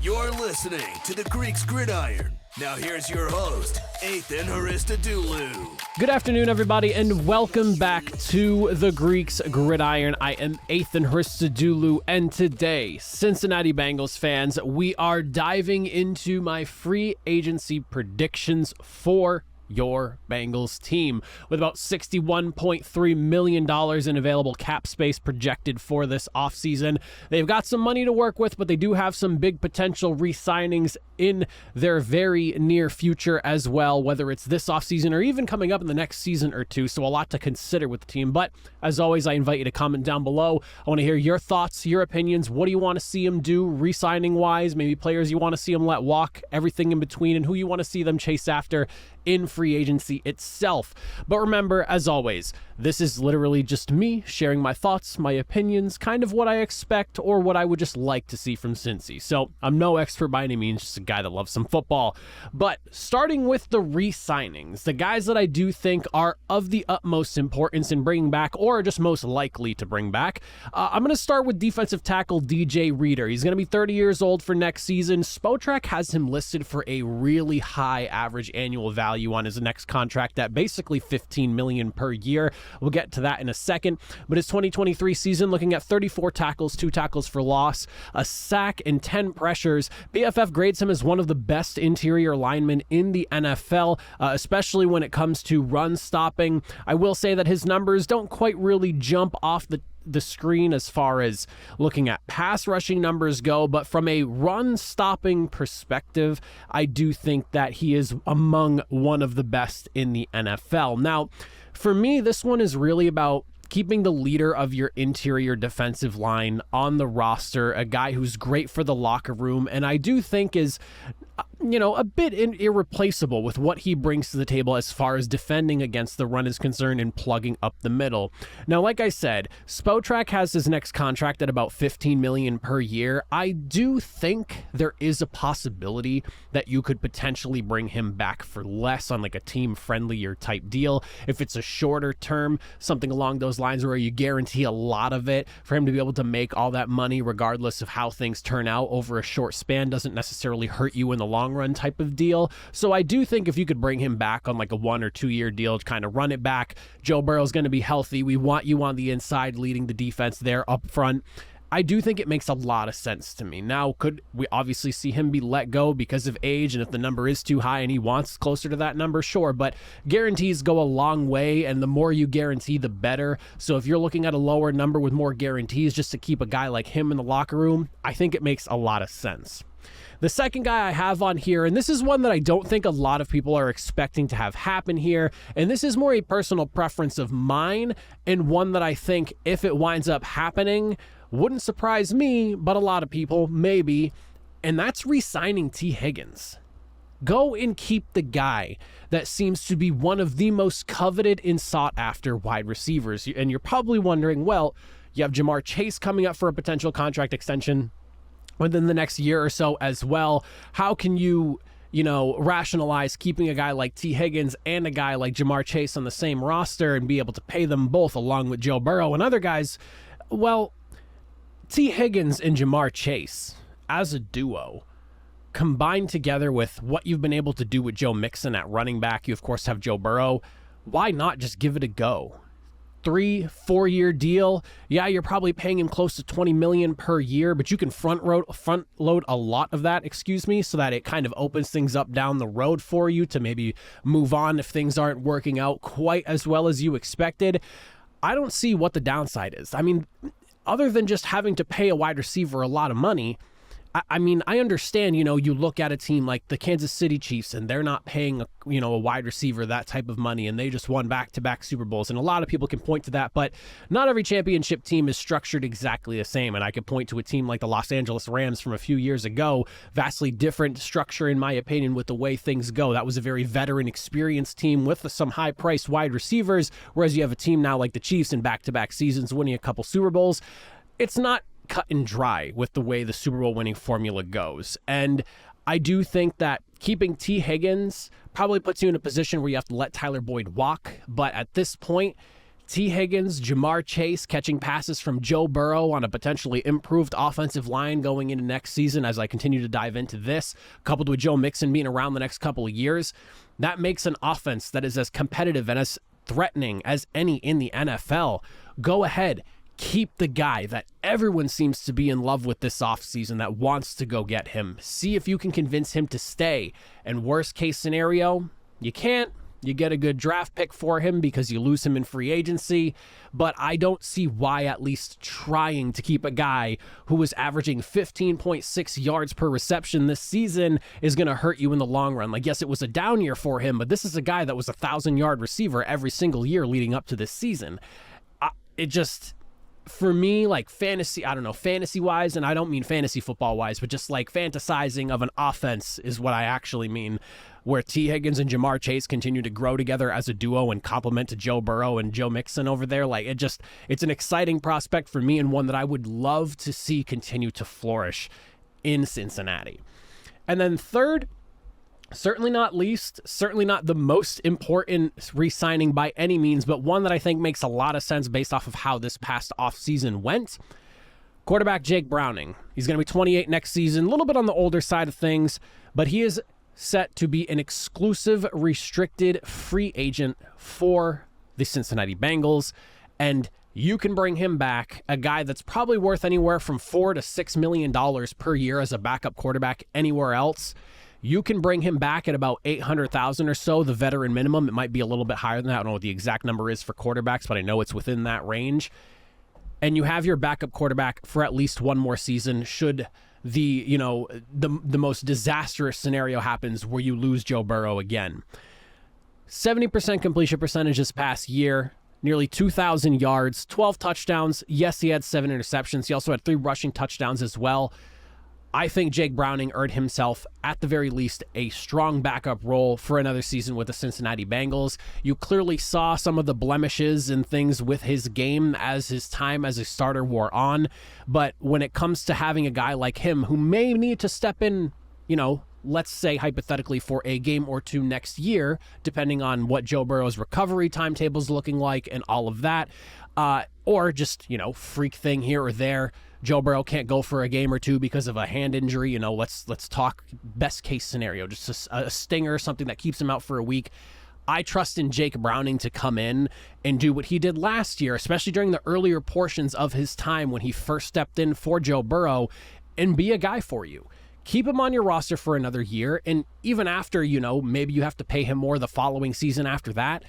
You're listening to the Greeks Gridiron. Now here's your host, Ethan Haristadoulou. Good afternoon, everybody, and welcome back to the Greeks Gridiron. I am Ethan Haristadoulou, and today, Cincinnati Bengals fans, we are diving into my free agency predictions for your Bengals team. With about $61.3 million in available cap space projected for this offseason. They've got some money to work with, but they do have some big potential re-signings in their very near future as well, whether it's this offseason or even coming up in the next season or two. So a lot to consider with the team. But as always, I invite you to comment down below. I want to hear your thoughts, your opinions. What do you want to see them do re-signing wise? Maybe players you want to see them let walk, everything in between, and who you want to see them chase after in free agency itself. But remember, as always, this is literally just me sharing my thoughts, my opinions, kind of what I expect or what I would just like to see from Cincy. So I'm no expert by any means, just a guy that loves some football. But starting with the re-signings, the guys that I do think are of the utmost importance in bringing back or just most likely to bring back, I'm going to start with defensive tackle DJ Reader. He's going to be 30 years old for next season. Spotrac has him listed for a really high average annual value on his next contract at basically $15 million per year. We'll get to that in a second. But his 2023 season, looking at 34 tackles, 2 tackles for loss, a sack, and 10 pressures. PFF grades him as one of the best interior linemen in the NFL, especially when it comes to run stopping. I will say that his numbers don't quite really jump off the screen as far as looking at pass rushing numbers go, but from a run stopping perspective, I do think that he is among one of the best in the NFL. Now, for me, this one is really about keeping the leader of your interior defensive line on the roster, a guy who's great for the locker room, and I do think is, a bit irreplaceable with what he brings to the table as far as defending against the run is concerned and plugging up the middle. Now, like I said, Spotrac has his next contract at about $15 million per year. I do think there is a possibility that you could potentially bring him back for less on like a team-friendlier type deal. If it's a shorter term, something along those lines where you guarantee a lot of it for him to be able to make all that money regardless of how things turn out over a short span doesn't necessarily hurt you in the long run type of deal. So I do think if you could bring him back on like a 1 or 2 year deal to kind of run it back, Joe Burrow's going to be healthy. We want you on the inside leading the defense there up front. I do think it makes a lot of sense to me. Now, could we obviously see him be let go because of age, and if the number is too high and he wants closer to that number, sure, but guarantees go a long way, and the more you guarantee, the better. So if you're looking at a lower number with more guarantees just to keep a guy like him in the locker room, I think it makes a lot of sense. The second guy I have on here, and this is one that I don't think a lot of people are expecting to have happen here, and this is more a personal preference of mine, and one that I think if it winds up happening, wouldn't surprise me, but a lot of people, maybe, and that's re-signing T. Higgins. Go and keep the guy that seems to be one of the most coveted and sought-after wide receivers, and you're probably wondering, well, you have Jamar Chase coming up for a potential contract extension within the next year or so as well. How can you rationalize keeping a guy like T. Higgins and a guy like Jamar Chase on the same roster and be able to pay them both along with Joe Burrow and other guys? Well, T. Higgins and Jamar Chase as a duo combined together with what you've been able to do with Joe Mixon at running back, you of course have Joe Burrow. Why not just give it a go? 3-4 year deal. Yeah, you're probably paying him close to $20 million per year, but you can front load a lot of that, so that it kind of opens things up down the road for you to maybe move on if things aren't working out quite as well as you expected. I don't see what the downside is. I mean, other than just having to pay a wide receiver a lot of money, I understand, you look at a team like the Kansas City Chiefs and they're not paying, a wide receiver that type of money, and they just won back-to-back Super Bowls. And a lot of people can point to that, but not every championship team is structured exactly the same. And I could point to a team like the Los Angeles Rams from a few years ago, vastly different structure, in my opinion, with the way things go. That was a very veteran, experienced team with some high-priced wide receivers, whereas you have a team now like the Chiefs in back-to-back seasons winning a couple Super Bowls. It's not cut and dry with the way the Super Bowl winning formula goes. And I do think that keeping T. Higgins probably puts you in a position where you have to let Tyler Boyd walk. But at this point, T. Higgins, Jamar Chase catching passes from Joe Burrow on a potentially improved offensive line going into next season as I continue to dive into this, coupled with Joe Mixon being around the next couple of years, that makes an offense that is as competitive and as threatening as any in the NFL. Go ahead, keep the guy that everyone seems to be in love with this offseason that wants to go get him. See if you can convince him to stay. And worst case scenario, you can't. You get a good draft pick for him because you lose him in free agency, but I don't see why at least trying to keep a guy who was averaging 15.6 yards per reception this season is going to hurt you in the long run. Like, yes, it was a down year for him, but this is a guy that was a 1,000-yard receiver every single year leading up to this season. It just, for me, like fantasy-wise, and I don't mean fantasy football-wise, but just like fantasizing of an offense is what I actually mean, where T. Higgins and Jamar Chase continue to grow together as a duo and complement to Joe Burrow and Joe Mixon over there. Like, it's an exciting prospect for me and one that I would love to see continue to flourish in Cincinnati. And then third, certainly not least, certainly not the most important re-signing by any means, but one that I think makes a lot of sense based off of how this past offseason went. Quarterback Jake Browning. He's going to be 28 next season, a little bit on the older side of things, but he is set to be an exclusive restricted free agent for the Cincinnati Bengals, and you can bring him back, a guy that's probably worth anywhere from $4 to $6 million per year as a backup quarterback anywhere else. You can bring him back at about $800,000 or so, the veteran minimum. It might be a little bit higher than that. I don't know what the exact number is for quarterbacks, but I know it's within that range. And you have your backup quarterback for at least one more season should the most disastrous scenario happens where you lose Joe Burrow again. 70% completion percentage this past year, nearly 2,000 yards, 12 touchdowns. Yes, he had 7 interceptions. He also had 3 rushing touchdowns as well. I think Jake Browning earned himself, at the very least, a strong backup role for another season with the Cincinnati Bengals. You clearly saw some of the blemishes and things with his game as his time as a starter wore on. But when it comes to having a guy like him who may need to step in, let's say hypothetically for a game or two next year, depending on what Joe Burrow's recovery timetable is looking like and all of that, or just, freak thing here or there. Joe Burrow can't go for a game or two because of a hand injury. Let's talk best case scenario, just a stinger, something that keeps him out for a week. I trust in Jake Browning to come in and do what he did last year, especially during the earlier portions of his time when he first stepped in for Joe Burrow, and be a guy for you. Keep him on your roster for another year, and even after, maybe you have to pay him more the following season after that.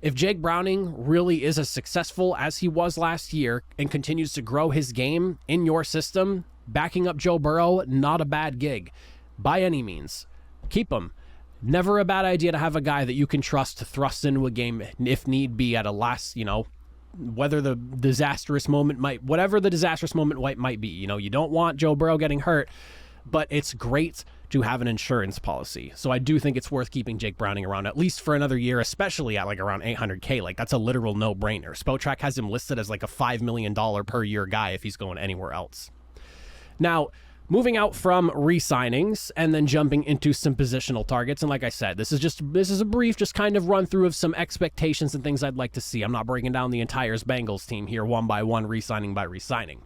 If Jake Browning really is as successful as he was last year and continues to grow his game in your system, backing up Joe Burrow, not a bad gig by any means. Keep him. Never a bad idea to have a guy that you can trust to thrust into a game if need be at a last, whatever the disastrous moment might be. You don't want Joe Burrow getting hurt, but it's great to have an insurance policy. So I do think it's worth keeping Jake Browning around at least for another year, especially at around $800K. That's a literal no-brainer. Spotrac has him listed as a $5 million per year guy if he's going anywhere else. Now, moving out from re-signings and then jumping into some positional targets. And like I said, this is a brief just kind of run through of some expectations and things I'd like to see. I'm not breaking down the entire Bengals team here one by one, re-signing by re-signing.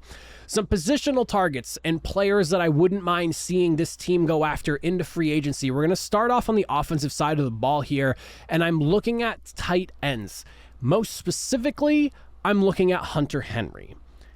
Some positional targets and players that I wouldn't mind seeing this team go after into free agency. We're going to start off on the offensive side of the ball here, and I'm looking at tight ends. Most specifically, I'm looking at Hunter Henry.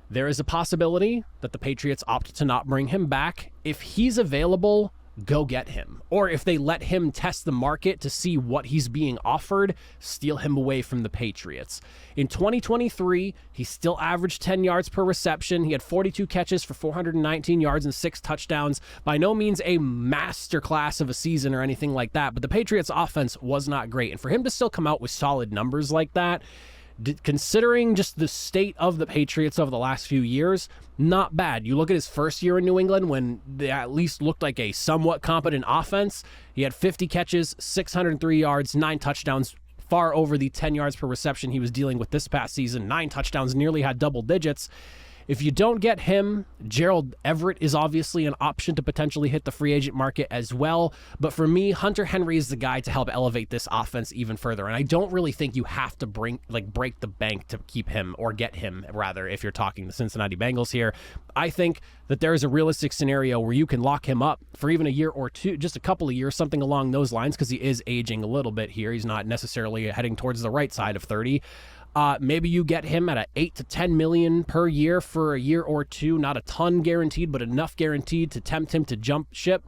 There is a possibility that the Patriots opt to not bring him back. If he's available, go get him. Or if they let him test the market to see what he's being offered, steal him away from the Patriots. In 2023, he still averaged 10 yards per reception. He had 42 catches for 419 yards and 6 touchdowns. By no means a masterclass of a season or anything like that, but the Patriots offense was not great. And for him to still come out with solid numbers like that, considering just the state of the Patriots over the last few years, not bad. You look at his first year in New England when they at least looked like a somewhat competent offense. He had 50 catches, 603 yards, 9 touchdowns, far over the 10 yards per reception he was dealing with this past season. 9 touchdowns, nearly had double digits. If you don't get him, Gerald Everett is obviously an option to potentially hit the free agent market as well. But for me, Hunter Henry is the guy to help elevate this offense even further. And I don't really think you have to break the bank to keep him, or get him rather, if you're talking the Cincinnati Bengals here. I think that there is a realistic scenario where you can lock him up for even a year or two, just a couple of years, something along those lines, because he is aging a little bit here. He's not necessarily heading towards the right side of 30. Maybe you get him at a $8 to $10 million per year for a year or two. Not a ton guaranteed, but enough guaranteed to tempt him to jump ship.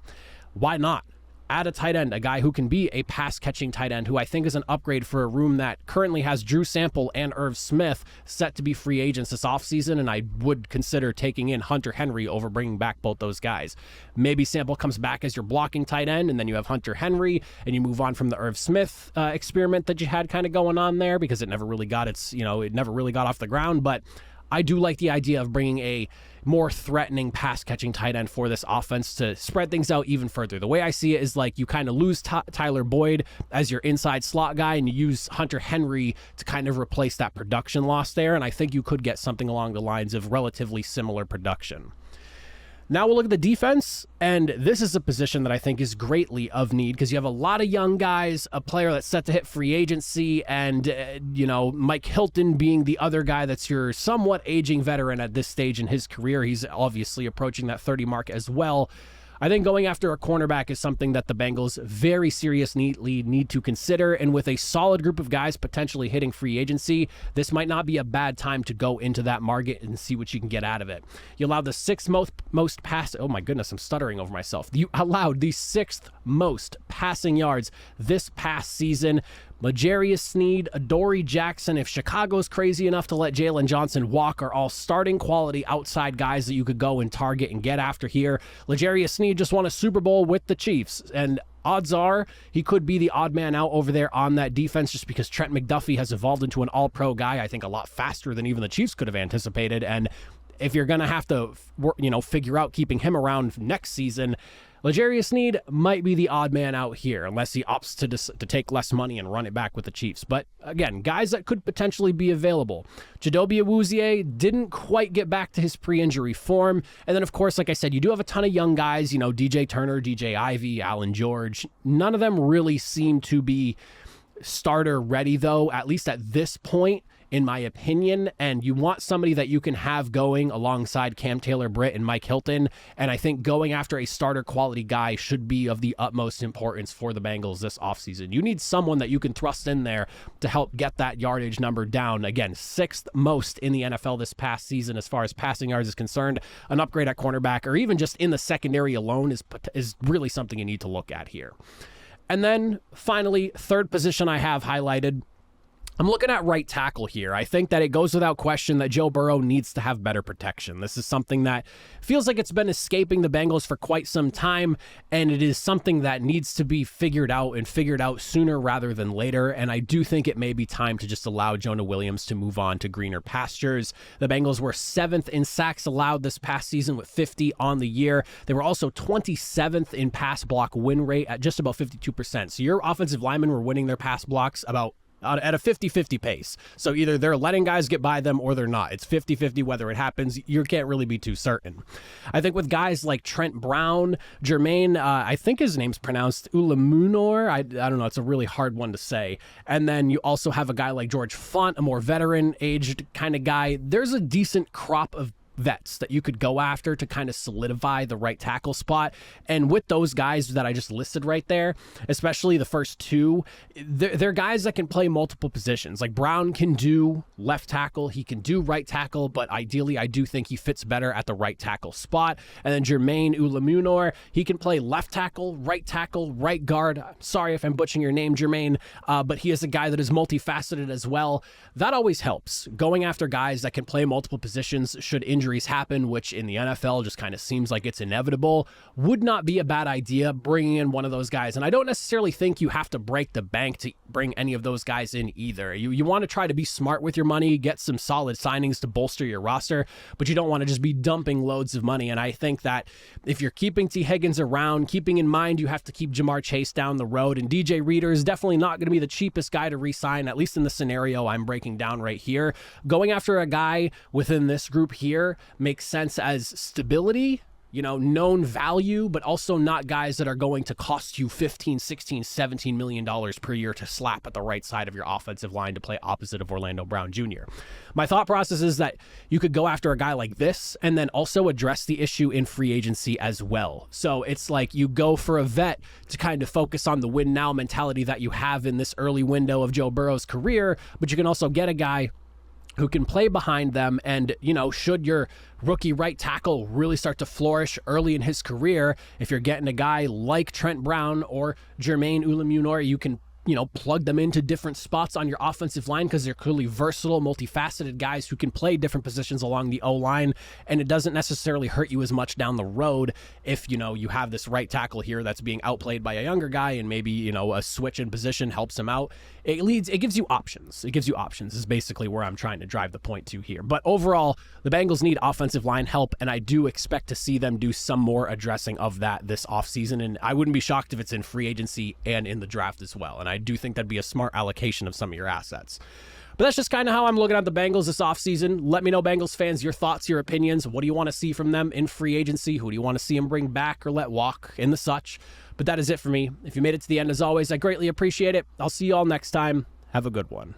Why not? Add a tight end, a guy who can be a pass-catching tight end, who I think is an upgrade for a room that currently has Drew Sample and Irv Smith set to be free agents this offseason, and I would consider taking in Hunter Henry over bringing back both those guys. Maybe Sample comes back as your blocking tight end, and then you have Hunter Henry, and you move on from the Irv Smith experiment that you had kind of going on there, because it never really got off the ground. But I do like the idea of bringing a more threatening pass-catching tight end for this offense to spread things out even further. The way I see it is like you kind of lose Tyler Boyd as your inside slot guy, and you use Hunter Henry to kind of replace that production loss there, and I think you could get something along the lines of relatively similar production. Now we'll look at the defense, and this is a position that I think is greatly of need because you have a lot of young guys, a player that's set to hit free agency, and, Mike Hilton being the other guy that's your somewhat aging veteran at this stage in his career. He's obviously approaching that 30 mark as well. I think going after a cornerback is something that the Bengals very seriously need to consider, and with a solid group of guys potentially hitting free agency, this might not be a bad time to go into that market and see what you can get out of it. You allowed the sixth most pass. Oh my goodness, I'm stuttering over myself. You allowed the sixth most passing yards this past season. L'Jarius Sneed, Adoree Jackson, if Chicago's crazy enough to let Jalen Johnson walk, are all starting quality outside guys that you could go and target and get after here. L'Jarius Sneed just won a Super Bowl with the Chiefs, and odds are he could be the odd man out over there on that defense just because Trent McDuffie has evolved into an all-pro guy, I think a lot faster than even the Chiefs could have anticipated. And if you're going to have to, figure out keeping him around next season, L'Jarius Sneed might be the odd man out here, unless he opts to take less money and run it back with the Chiefs. But again, guys that could potentially be available. Chidobe Awuzie didn't quite get back to his pre-injury form. And then, of course, like I said, you do have a ton of young guys, DJ Turner, DJ Ivey, Allen George. None of them really seem to be starter ready, though, at least at this point, in my opinion. And you want somebody that you can have going alongside Cam Taylor-Britt and Mike Hilton. And I think going after a starter quality guy should be of the utmost importance for the Bengals this offseason. You need someone that you can thrust in there to help get that yardage number down. Again, sixth most in the NFL this past season as far as passing yards is concerned. An upgrade at cornerback, or even just in the secondary alone, is really something you need to look at here. And then finally, third position I have highlighted, I'm looking at right tackle here. I think that it goes without question that Joe Burrow needs to have better protection. This is something that feels like it's been escaping the Bengals for quite some time, and it is something that needs to be figured out sooner rather than later. And I do think it may be time to just allow Jonah Williams to move on to greener pastures. The Bengals were 7th in sacks allowed this past season with 50 on the year. They were also 27th in pass block win rate at just about 52%. So your offensive linemen were winning their pass blocks at a 50-50 pace. So either they're letting guys get by them or they're not. It's 50-50 whether it happens. You can't really be too certain. I think with guys like Trent Brown, Jermaine, I think his name's pronounced Ulamunor. I don't know. It's a really hard one to say. And then you also have a guy like George Font, a more veteran-aged kind of guy. There's a decent crop of vets that you could go after to kind of solidify the right tackle spot. And with those guys that I just listed right there, especially the first two, they're guys that can play multiple positions. Like Brown can do left tackle, he can do right tackle, but ideally I do think he fits better at the right tackle spot. And then Jermaine Ulamunor, he can play left tackle, right guard. I'm sorry if I'm butchering your name, Jermaine, but he is a guy that is multifaceted as well. That always helps. Going after guys that can play multiple positions should injuries happen, which in the NFL just kind of seems like it's inevitable, would not be a bad idea, bringing in one of those guys. And I don't necessarily think you have to break the bank to bring any of those guys in either. You want to try to be smart with your money, get some solid signings to bolster your roster, but you don't want to just be dumping loads of money. And I think that if you're keeping T. Higgins around, keeping in mind you have to keep Jamar Chase down the road, and DJ Reader is definitely not going to be the cheapest guy to re-sign, at least in the scenario I'm breaking down right here. Going after a guy within this group here career makes sense as stability, known value, but also not guys that are going to cost you $15, $16, $17 million per year to slap at the right side of your offensive line to play opposite of Orlando Brown Jr. My thought process is that you could go after a guy like this and then also address the issue in free agency as well. So it's like you go for a vet to kind of focus on the win now mentality that you have in this early window of Joe Burrow's career, but you can also get a guy who can play behind them. And, should your rookie right tackle really start to flourish early in his career, if you're getting a guy like Trent Brown or Jermaine Ulam-Unor, you can plug them into different spots on your offensive line because they're clearly versatile, multifaceted guys who can play different positions along the O-line, and it doesn't necessarily hurt you as much down the road if, you have this right tackle here that's being outplayed by a younger guy and maybe, a switch in position helps him out. It gives you options. It gives you options is basically where I'm trying to drive the point to here. But overall, the Bengals need offensive line help, and I do expect to see them do some more addressing of that this offseason, and I wouldn't be shocked if it's in free agency and in the draft as well. And I do think that'd be a smart allocation of some of your assets. But that's just kind of how I'm looking at the Bengals this offseason. Let me know, Bengals fans, your thoughts, your opinions. What do you want to see from them in free agency? Who do you want to see them bring back or let walk in the such? But that is it for me. If you made it to the end, as always, I greatly appreciate it. I'll see you all next time. Have a good one.